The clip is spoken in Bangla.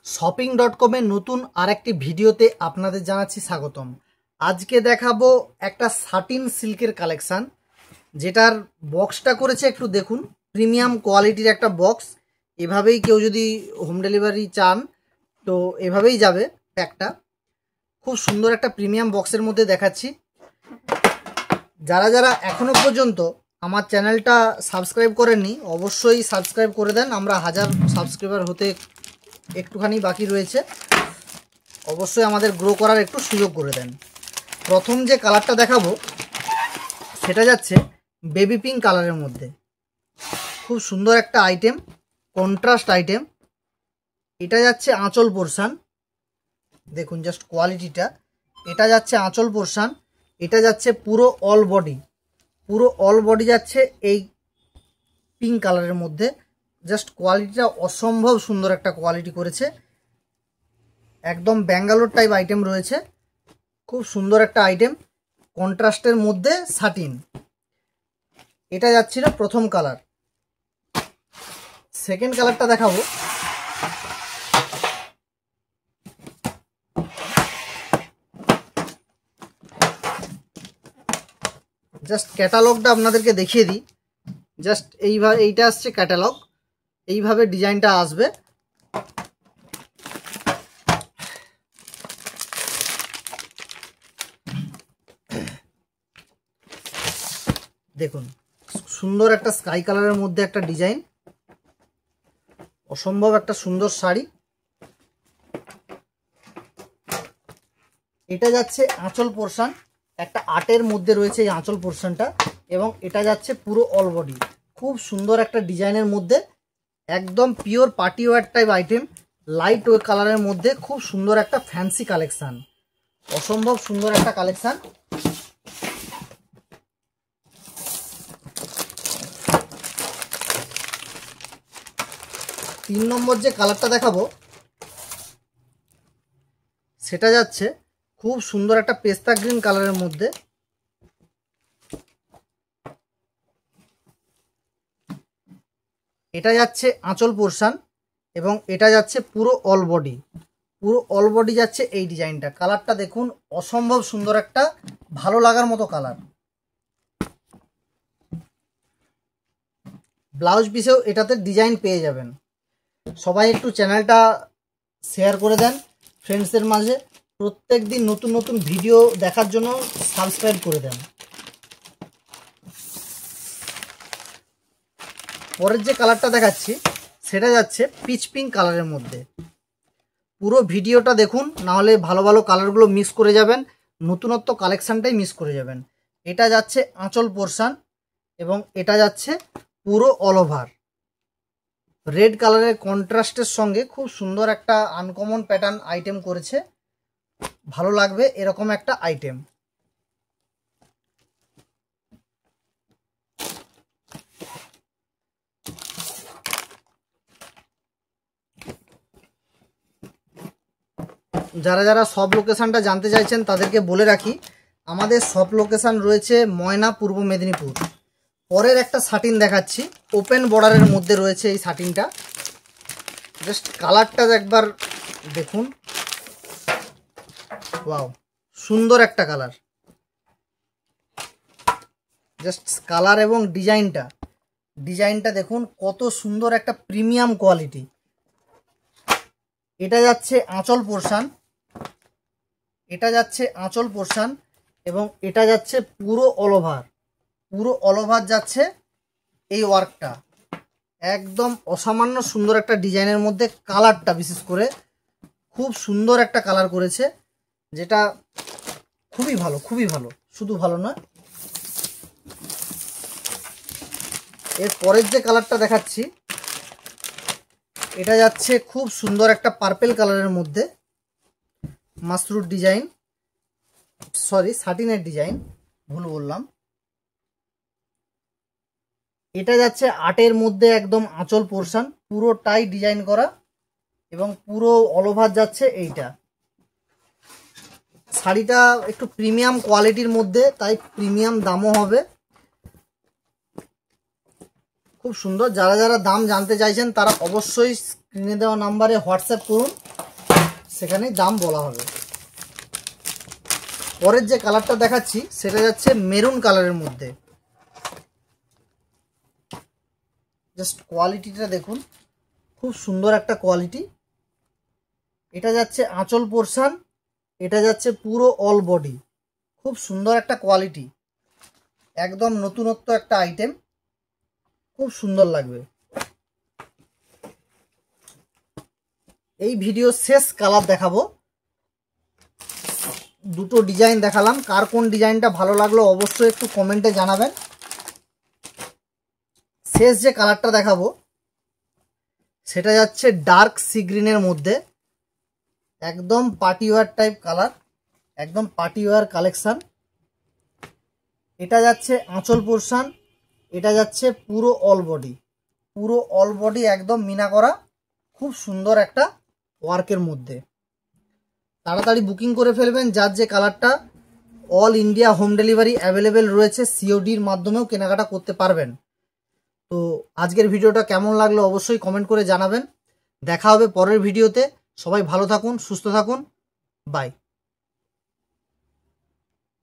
shopping.com এর নতুন আরেকটি ভিডিওতে আপনাদের জানাচ্ছি স্বাগতম। আজকে দেখাবো একটা সাটিন সিল্কের কালেকশন, যেটার বক্সটা করেছে একটু দেখুন, প্রিমিয়াম কোয়ালিটির একটা বক্স। এভাবেই কেউ যদি হোম ডেলিভারি চান তো এভাবেই যাবে প্যাকটা। খুব সুন্দর একটা প্রিমিয়াম বক্সের মধ্যে দেখাচ্ছি। যারা যারা এখনো পর্যন্ত আমার চ্যানেলটা সাবস্ক্রাইব করেননি অবশ্যই সাবস্ক্রাইব করে দেন। আমরা 1000 সাবস্ক্রাইবার হতে একটুখানি বাকি রয়েছে, অবশ্যই আমাদের গ্রো করার একটু সুযোগ করে দেন। প্রথম যে কালারটা দেখাবো সেটা যাচ্ছে বেবি পিঙ্ক কালারের মধ্যে। খুব সুন্দর একটা আইটেম, কন্ট্রাস্ট আইটেম। এটা যাচ্ছে আঁচল পোরশান, দেখুন জাস্ট কোয়ালিটিটা। এটা যাচ্ছে আঁচল পোরশান, এটা যাচ্ছে পুরো অল বডি, পুরো অল বডি যাচ্ছে এই পিঙ্ক কালারের মধ্যে। জাস্ট কোয়ালিটিটা অসম্ভব সুন্দর একটা কোয়ালিটি করেছে, একদম ব্যাঙ্গালোর টাইপ আইটেম রয়েছে। খুব সুন্দর একটা আইটেম, কন্ট্রাস্টের মধ্যে সাটিন। এটা যাচ্ছিল প্রথম কালার। সেকেন্ড কালারটা দেখাবো। জাস্ট ক্যাটালগটা আপনাদেরকে দেখিয়ে দিই। জাস্ট এইভাবে, এইটা আসছে ক্যাটালগ, এইভাবে ডিজাইনটা আসবে। দেখুন সুন্দর একটা স্কাই কালারের মধ্যে একটা ডিজাইন, অসম্ভব একটা সুন্দর শাড়ি। এটা যাচ্ছে আঁচল পোরশান, একটা আর্টের মধ্যে রয়েছে এই আঁচল পোরশানটা, এবং এটা যাচ্ছে পুরো অল বডি। খুব সুন্দর একটা ডিজাইনের মধ্যে, একদম pure party wear type item, light way কালারের মধ্যে। খুব সুন্দর একটা ফ্যান্সি কালেকশান, অসম্ভব সুন্দর একটা কালেকশান। তিন নম্বর যে কালারটা দেখাবো সেটা যাচ্ছে খুব সুন্দর একটা পেস্তা গ্রিন কালারের মধ্যে। এটা যাচ্ছে আঁচল পোরশান এবং এটা যাচ্ছে পুরো অল বডি, পুরো অল বডি যাচ্ছে এই ডিজাইনটা। কালারটা দেখুন, অসম্ভব সুন্দর একটা ভালো লাগার মতো কালার। ব্লাউজ পিসেও এটাতে ডিজাইন পেয়ে যাবেন। সবাই একটু চ্যানেলটা শেয়ার করে দেন ফ্রেন্ডসদের মাঝে। প্রত্যেক দিন নতুন নতুন ভিডিও দেখার জন্য সাবস্ক্রাইব করে দেন। পরের যে কালারটা দেখাচ্ছি সেটা যাচ্ছে পিচ পিঙ্ক কালারের মধ্যে। পুরো ভিডিওটা দেখুন, নাহলে ভালো ভালো কালারগুলো মিস করে যাবেন, নতুনত্ব কালেকশানটাই মিস করে যাবেন। এটা যাচ্ছে আঁচল পোরশান এবং এটা যাচ্ছে পুরো অল ওভার। রেড কালারের কন্ট্রাস্টের সঙ্গে খুব সুন্দর একটা আনকমন প্যাটার্ন আইটেম করেছে, ভালো লাগবে এরকম একটা আইটেম। যারা যারা সব লোকেশানটা জানতে চাইছেন তাদেরকে বলে রাখি, আমাদের সব লোকেশান রয়েছে ময়না, পূর্ব মেদিনীপুর। পরের একটা শাটিন দেখাচ্ছি, ওপেন বর্ডারের মধ্যে রয়েছে এই শাটিনটা। জাস্ট কালারটা একবার দেখুন, ওয়াও সুন্দর একটা কালার। জাস্ট কালার এবং ডিজাইনটা দেখুন কত সুন্দর একটা প্রিমিয়াম কোয়ালিটি। এটা যাচ্ছে আঁচল পোরশান, এটা যাচ্ছে আঁচল পোরশান এবং এটা যাচ্ছে পুরো অল ওভার, পুরো অল ওভার যাচ্ছে এই ওয়ার্কটা। একদম অসামান্য সুন্দর একটা ডিজাইনের মধ্যে, কালারটা বিশেষ করে খুব সুন্দর একটা কালার করেছে, যেটা খুবই ভালো, খুবই ভালো, শুধু ভালো নয়। এর পরের যে কালারটা দেখাচ্ছি এটা যাচ্ছে খুব সুন্দর একটা পার্পেল কালারের মধ্যে, মাসরুর ডিজাইন, সরি সাটিনের ডিজাইন, ভুল বললাম। এটা যাচ্ছে আটের মধ্যে একদম আঁচল পোরশান, পুরোটাই ডিজাইন করা এবং পুরো অল ওভার যাচ্ছে এইটা। শাড়িটা একটু প্রিমিয়াম কোয়ালিটির মধ্যে, তাই প্রিমিয়াম দামও হবে। খুব সুন্দর। যারা যারা দাম জানতে চাইছেন তারা অবশ্যই স্ক্রিনে দেওয়া নাম্বারে হোয়াটসঅ্যাপ করুন। সেখানেই দাম বলা হবে। পরের যে কালারটা দেখাচ্ছি সেটা যাচ্ছে মেরুন কালারের মধ্যে। জাস্ট কোয়ালিটিটা দেখুন, খুব সুন্দর একটা কোয়ালিটি। এটা যাচ্ছে আঁচল পোর্শন, এটা যাচ্ছে পুরো অল বডি। খুব সুন্দর একটা কোয়ালিটি, একদম নতুনত্ব একটা আইটেম, খুব সুন্দর লাগবে। এই ভিডিও শেষ কালার দেখাবো, দুটো ডিজাইন দেখালাম। কার কোন ডিজাইনটা ভালো লাগলো অবশ্যই একটু কমেন্টে জানাবেন। শেষ যে কালারটা দেখাবো সেটা যাচ্ছে ডার্ক সি গ্রিনের মধ্যে, একদম পার্টি ওয়্যার টাইপ কালার, একদম পার্টি ওয়্যার কালেকশন। এটা যাচ্ছে আঁচল পোর্শন, এটা যাচ্ছে পুরো অল বডি। পুরো অল বডি একদম মিনা করা, খুব সুন্দর একটা ওয়ার্কের মধ্যে। তাড়াতাড়ি বুকিং করে ফেলবেন, যার যে কালারটা। All India home delivery available রয়েছে, সিওডির মাধ্যমেও কেনাকাটা করতে পারবেন। তো আজকের ভিডিওটা কেমন লাগলো অবশ্যই কমেন্ট করে জানাবেন। দেখা হবে পরের ভিডিওতে। সবাই ভালো থাকুন, সুস্থ থাকুন, বাই।